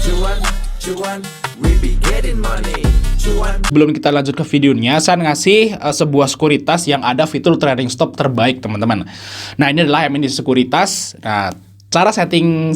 Cuan, cuan, we be getting money. Cuan. Sebelum kita lanjut ke videonya, saya ngasih sebuah sekuritas yang ada fitur trading stop terbaik, teman-teman. Nah, ini adalah MND sekuritas. Nah, cara setting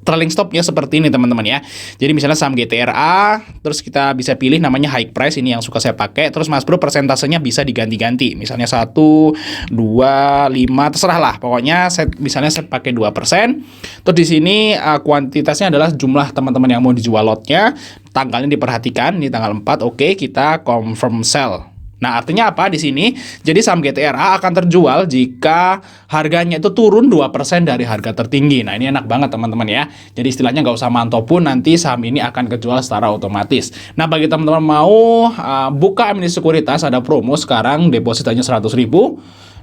trailing stopnya seperti ini, teman-teman ya. Jadi misalnya saham GTRA, terus kita bisa pilih namanya high price, ini yang suka saya pakai. Terus Mas Bro persentasenya bisa diganti-ganti. Misalnya 1, 2, 5, terserah lah. Pokoknya misalnya saya pakai 2%. Terus di sini kuantitasnya adalah jumlah teman-teman yang mau dijual lotnya. Tanggalnya diperhatikan, ini tanggal 4. Oke, kita confirm sell. Nah, artinya apa di sini? Jadi saham GTRA akan terjual jika harganya itu turun 2% dari harga tertinggi. Nah, ini enak banget teman-teman ya. Jadi istilahnya nggak usah mantau pun, nanti saham ini akan kejual secara otomatis. Nah, bagi teman-teman mau buka MND sekuritas, ada promo sekarang, deposit hanya 100.000.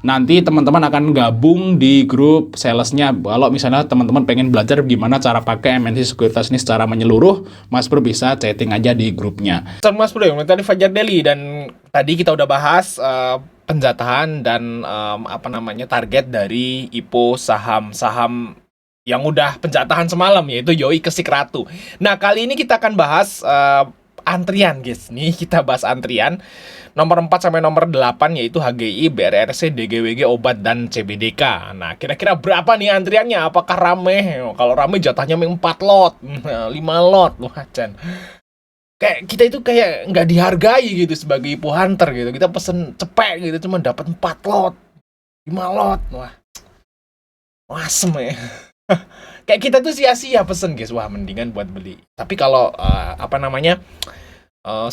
Nanti teman-teman akan gabung di grup salesnya. Kalau misalnya teman-teman pengen belajar gimana cara pakai MND sekuritas ini secara menyeluruh, Mas Bro bisa chatting aja di grupnya. Mas Bro, yang tadi Fajar Daily, dan tadi kita udah bahas penjatahan dan target dari IPO saham-saham yang udah penjatahan semalam, yaitu Yoi Kesik Ratu. Nah, kali ini kita akan bahas antrian, guys. Nih kita bahas antrian nomor 4 sampai nomor 8, yaitu HGI, BRRC, DGWG, Obat, dan CBDK. Nah, kira-kira berapa nih antriannya? Apakah rame? Kalau rame jatahnya 4 lot, 5 lot. Wah, Chan. Kayak kita itu kayak nggak dihargai gitu sebagai IPO hunter gitu. Kita pesen cepet gitu, cuma dapat 4 lot, 5 lot. Wah, awesome ya. Kayak kita tuh sia-sia pesen, guys. Wah, mendingan buat beli. Tapi kalau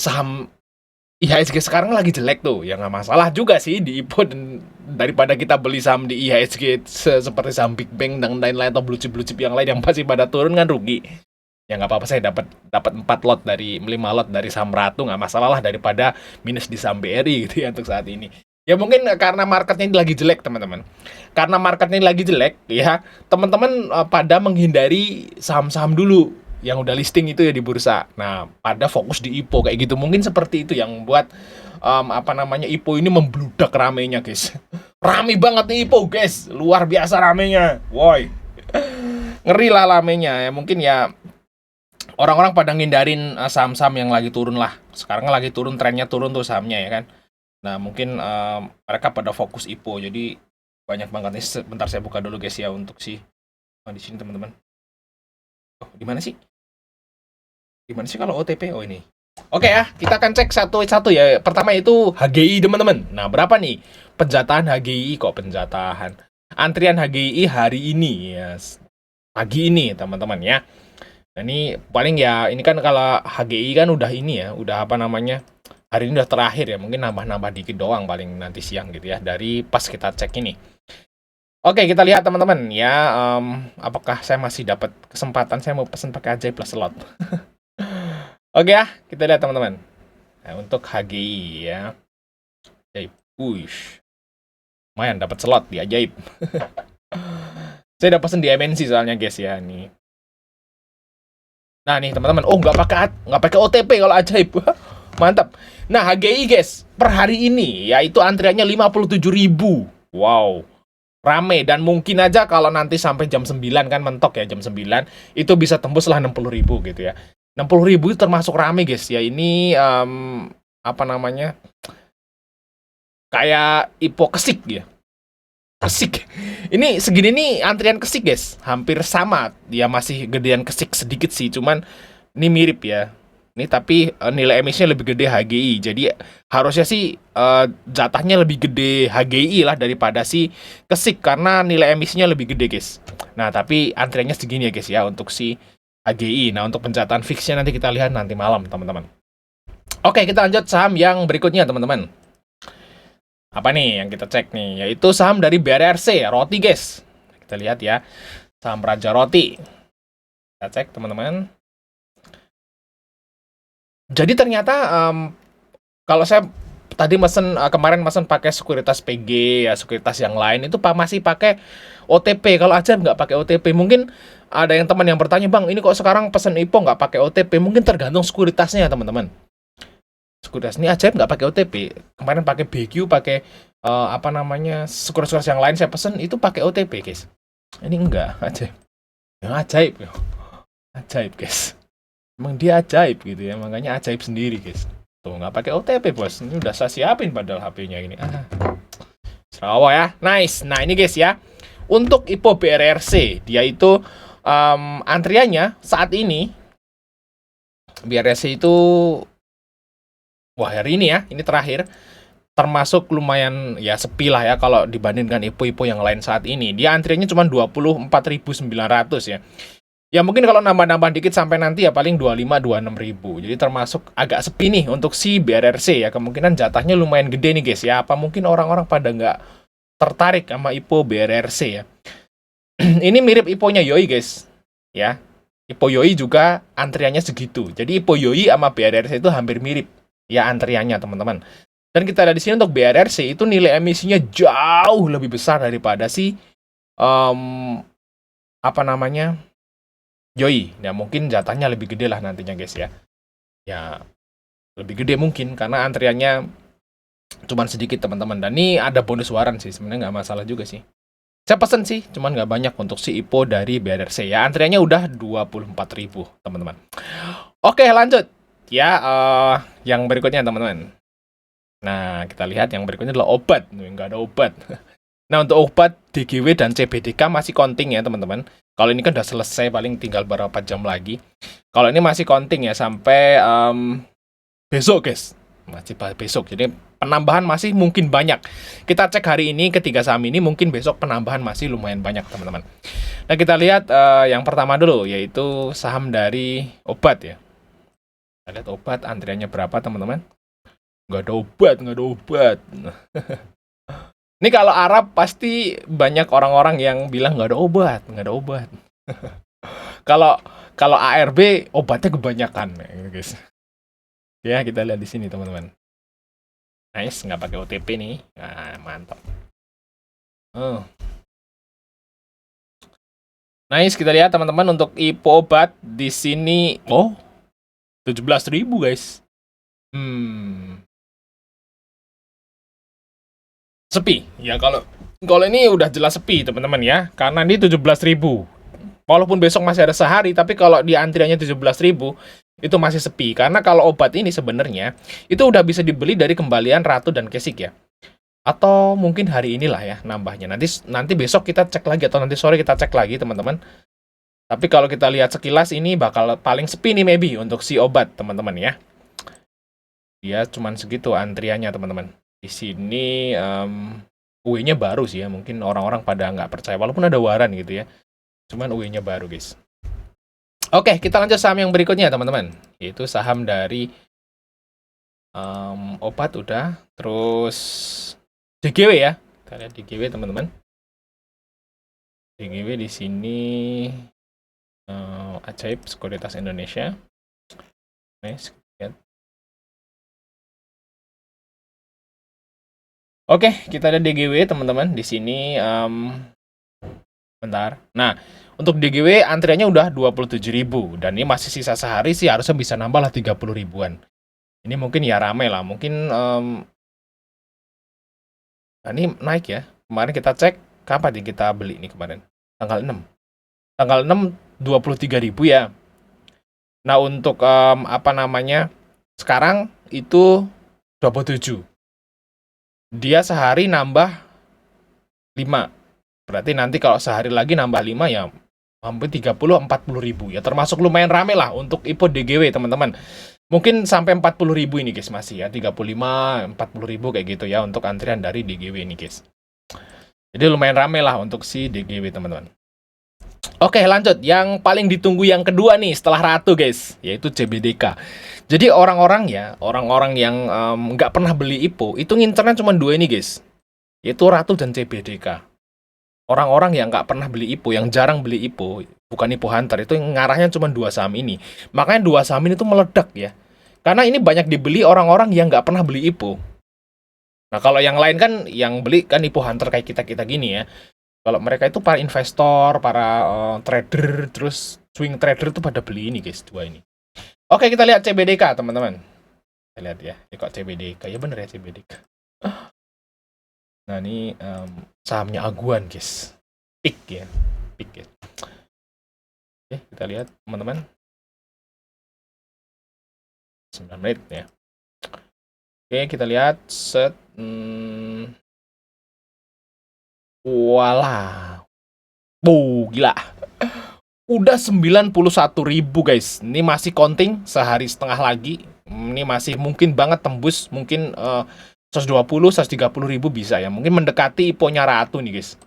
saham IHSG sekarang lagi jelek tuh, ya nggak masalah juga sih di IPO, dan daripada kita beli saham di IHSG seperti saham Big Bang dan lain-lain atau blue chip yang lain yang pasti pada turun, kan rugi. Ya nggak apa-apa, saya dapat 4 lot dari 5 lot dari saham Ratu, nggak masalah lah daripada minus di saham BRI gitu ya untuk saat ini. Ya mungkin karena marketnya lagi jelek, teman-teman. Karena marketnya lagi jelek, ya teman-teman pada menghindari saham-saham dulu yang udah listing itu ya di bursa. Nah, pada fokus di IPO kayak gitu. Mungkin seperti itu yang buat IPO ini membludak ramenya, guys. Rame banget nih IPO, guys. Luar biasa ramenya. Woi. Ngeri lah ramenya. Ya mungkin ya orang-orang pada ngindarin saham-saham yang lagi turun lah. Sekarang lagi turun, trennya turun tuh sahamnya ya kan. Nah, mungkin mereka pada fokus IPO. Jadi banyak banget nih. Bentar saya buka dulu, guys ya, untuk di sini, teman-teman. Oh, di mana sih? Gimana sih kalau OTP? Oh, ini. Oke ya, kita akan cek satu-satu ya. Pertama itu HGI, teman-teman. Nah, berapa nih penjatahan HGI? Kok penjatahan? Antrian HGI hari ini ya. Pagi ini, teman-teman ya. Nah, ini paling ya, ini kan kalau HGI kan udah ini ya, udah hari ini udah terakhir ya. Mungkin nambah-nambah dikit doang paling nanti siang gitu ya. Dari pas kita cek ini. Oke, kita lihat teman-teman ya. Apakah saya masih dapat kesempatan? Saya mau pesen pakai Ajaib plus slot. Oke ya, kita lihat teman-teman. Nah, untuk HGI ya, Ajaib, push, lumayan dapat slot di Ajaib. Saya udah pesen di MNC soalnya, guys ya nih. Nah nih teman-teman, oh nggak pakai OTP kalau Ajaib, mantap. Nah HGI, guys, per hari ini yaitu antriannya 57.000. Wow, rame, dan mungkin aja kalau nanti sampai jam 9 kan mentok ya, jam 9 itu bisa tembus lah 60.000 gitu ya. 60.000 itu termasuk rame, guys ya. Ini kayak IPO Kesik ya. Kesik. Ini segini nih antrian Kesik, guys. Hampir sama. Dia masih gedean Kesik sedikit sih, cuman ini mirip ya. Ini tapi nilai emisinya lebih gede HGI. Jadi harusnya sih jatahnya lebih gede HGI lah daripada si Kesik karena nilai emisinya lebih gede, guys. Nah, tapi antriannya segini ya, guys ya, untuk si HGI. Nah, untuk penjatahan fixnya nanti kita lihat nanti malam, teman-teman. Oke, kita lanjut saham yang berikutnya, teman-teman. Apa nih yang kita cek nih? Yaitu saham dari BRRC, Roti, guys. Kita lihat ya, saham Raja Roti. Kita cek, teman-teman. Jadi ternyata kalau saya tadi kemarin mesen pakai sekuritas PG ya, sekuritas yang lain itu masih pakai OTP. Kalau aja nggak pakai OTP, mungkin ada yang teman yang bertanya, Bang, ini kok sekarang pesen IPO nggak pakai OTP? Mungkin tergantung sekuritasnya ya, teman-teman. Sekuritas ini Ajaib nggak pakai OTP. Kemarin pakai BQ, pakai sekuritas yang lain saya pesen itu pakai OTP, guys. Ini enggak, Ajaib. Ya, Ajaib, guys. Emang dia ajaib gitu ya, makanya ajaib sendiri guys. Tuh nggak pakai OTP bos, ini udah saya siapin padahal HP-nya ini. Sarawak ya, nice. Nah ini guys ya, untuk IPO BRRC dia itu antriannya saat ini BRRC itu wah hari ini ya, ini terakhir termasuk lumayan ya sepi lah ya kalau dibandingkan IPO-IPO yang lain saat ini. Dia antriannya cuma 24.900 ya. Ya mungkin kalau nambah-nambah dikit sampai nanti ya paling 25-26 ribu. Jadi termasuk agak sepi nih untuk si BRRC ya. Kemungkinan jatahnya lumayan gede nih guys ya. Apa mungkin orang-orang pada nggak tertarik sama IPO BRRC ya. Ini mirip IPO-nya Yoi guys ya. IPO Yoi juga antriannya segitu. Jadi IPO Yoi sama BRRC itu hampir mirip ya antriannya teman-teman. Dan kita lihat di sini untuk BRRC itu nilai emisinya jauh lebih besar daripada si apa namanya Yoi. Nah mungkin jatahnya lebih gede lah nantinya guys ya. Ya lebih gede mungkin karena antriannya cuman sedikit teman-teman. Dan ini ada bonus waran sih sebenarnya nggak masalah juga sih. Saya pesen sih, cuman nggak banyak untuk si IPO dari BRRC ya. Antriannya udah 24.000 teman-teman. Oke lanjut ya yang berikutnya teman-teman. Nah, kita lihat yang berikutnya adalah obat. Nggak ada obat. Nah, untuk obat DGW dan CBDK masih counting ya, teman-teman. Kalau ini kan udah selesai, paling tinggal beberapa jam lagi. Kalau ini masih counting ya, sampai besok, guys. Masih besok. Jadi, penambahan masih mungkin banyak. Kita cek hari ini, ketiga saham ini, mungkin besok penambahan masih lumayan banyak, teman-teman. Nah, kita lihat yang pertama dulu, yaitu saham dari obat ya. Kita lihat obat, antriannya berapa, teman-teman? Nggak ada obat. Ini kalau Arab pasti banyak orang-orang yang bilang nggak ada obat. Kalau ARB obatnya kebanyakan, guys. Ya kita lihat di sini teman-teman. Nice, nggak pakai OTP nih. Nah, mantap. Nice, kita lihat teman-teman untuk IPO obat di sini. 17.000 guys. Sepi. Ya kalau ini udah jelas sepi teman-teman ya. Karena ini 17.000. Walaupun besok masih ada sehari, tapi kalau di antriannya 17.000 itu masih sepi. Karena kalau obat ini sebenarnya itu udah bisa dibeli dari kembalian Ratu dan Kesik ya. Atau mungkin hari inilah ya nambahnya. Nanti besok kita cek lagi atau nanti sore kita cek lagi teman-teman. Tapi kalau kita lihat sekilas ini bakal paling sepi nih maybe untuk si obat teman-teman ya. Dia cuman segitu antriannya teman-teman. Di sini UE-nya baru sih ya, mungkin orang-orang pada nggak percaya, walaupun ada waran gitu ya. Cuman UE-nya baru guys. Oke, kita lanjut saham yang berikutnya teman-teman. Yaitu saham dari obat udah, terus DGW ya. Kita lihat DGW teman-teman. DGW di sini ajaib Sekuritas Indonesia. Nice. Oke, kita ada DGW teman-teman di sini. Bentar. Nah, untuk DGW antriannya udah 27.000 dan ini masih sisa sehari sih harusnya bisa nambah lah 30 ribuan. Ini mungkin ya rame lah. Mungkin nah ini naik ya. Kemarin kita cek kapan nih kita beli nih kemarin? Tanggal 6. Tanggal 6 23.000 ya. Nah, untuk apa namanya? Sekarang itu 27. Dia sehari nambah 5. Berarti nanti kalau sehari lagi nambah 5 ya hampir 30-40 ribu. Ya termasuk lumayan rame lah untuk IPO DGW teman-teman. Mungkin sampai 40 ribu ini guys masih ya. 35-40 ribu kayak gitu ya untuk antrian dari DGW ini guys. Jadi lumayan rame lah untuk si DGW teman-teman. Oke lanjut. Yang paling ditunggu yang kedua nih setelah Ratu guys. Yaitu CBDK. Jadi orang-orang yang nggak pernah beli IPO, itu ngincernya cuma 2 ini guys. Yaitu Ratu dan CBDK. Orang-orang yang nggak pernah beli IPO, yang jarang beli IPO, bukan IPO Hunter, itu ngarahnya cuma 2 saham ini. Makanya 2 saham ini tuh meledak ya. Karena ini banyak dibeli orang-orang yang nggak pernah beli IPO. Nah kalau yang lain kan, yang beli kan IPO Hunter kayak kita-kita gini ya. Kalau mereka itu para investor, para trader, terus swing trader tuh pada beli ini guys, 2 ini. Oke, kita lihat CBDK, teman-teman. Kita lihat ya. Ini kok CBDK? Ya bener ya, CBDK. Nah, ini sahamnya Aguan, guys. PIK ya. PIK ya. Oke, kita lihat, teman-teman. 9 menit ya. Oke, kita lihat set. Walah. Gila. Udah 91.000 guys. Ini masih counting, sehari setengah lagi. Ini masih mungkin banget tembus, mungkin 120, 130 ribu bisa ya. Mungkin mendekati IPO-nya Ratu nih guys.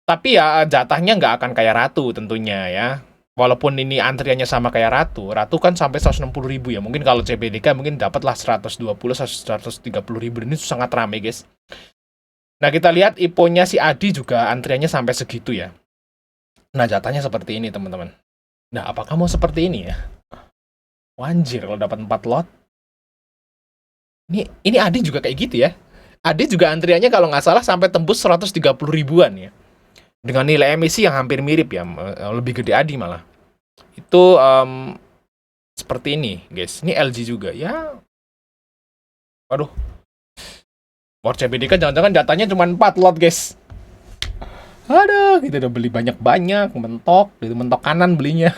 Tapi ya jatahnya nggak akan kayak Ratu tentunya ya. Walaupun ini antriannya sama kayak Ratu. Ratu kan sampai 160 ribu ya. Mungkin kalau CBDK mungkin dapatlah 120, 130 ribu. Ini sangat ramai guys. Nah kita lihat IPO-nya si Adi juga antriannya sampai segitu ya. Nah jatahnya seperti ini teman-teman. Nah apakah mau seperti ini ya? Wanjir kalau dapat 4 lot. Ini Adi juga kayak gitu ya. Adi juga antriannya kalau nggak salah sampai tembus 130 ribuan ya. Dengan nilai emisi yang hampir mirip ya, lebih gede Adi malah. Itu seperti ini guys. Ini LG juga ya. Waduh. War CBDK jangan-jangan datanya cuma 4 lot guys. Aduh, kita udah beli banyak-banyak, mentok, gitu mentok kanan belinya.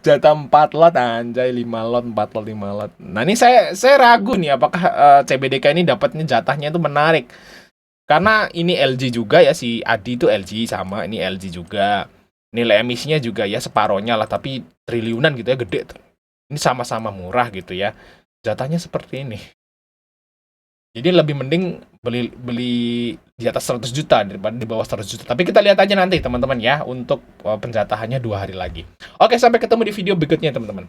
Jatah 4 lot anjay, 5 lot, 4 lot, 5 lot. Nah, ini saya ragu nih apakah CBDK ini dapatnya jatahnya itu menarik. Karena ini LG juga ya, si Adi itu LG sama, ini LG juga. Nilai emisinya juga ya separohnya lah, tapi triliunan gitu ya, gede. Ini sama-sama murah gitu ya. Jatahnya seperti ini. Jadi lebih mending beli di atas 100 juta daripada di bawah 100 juta. Tapi kita lihat aja nanti teman-teman ya untuk penjatahannya 2 hari lagi. Oke, sampai ketemu di video berikutnya teman-teman.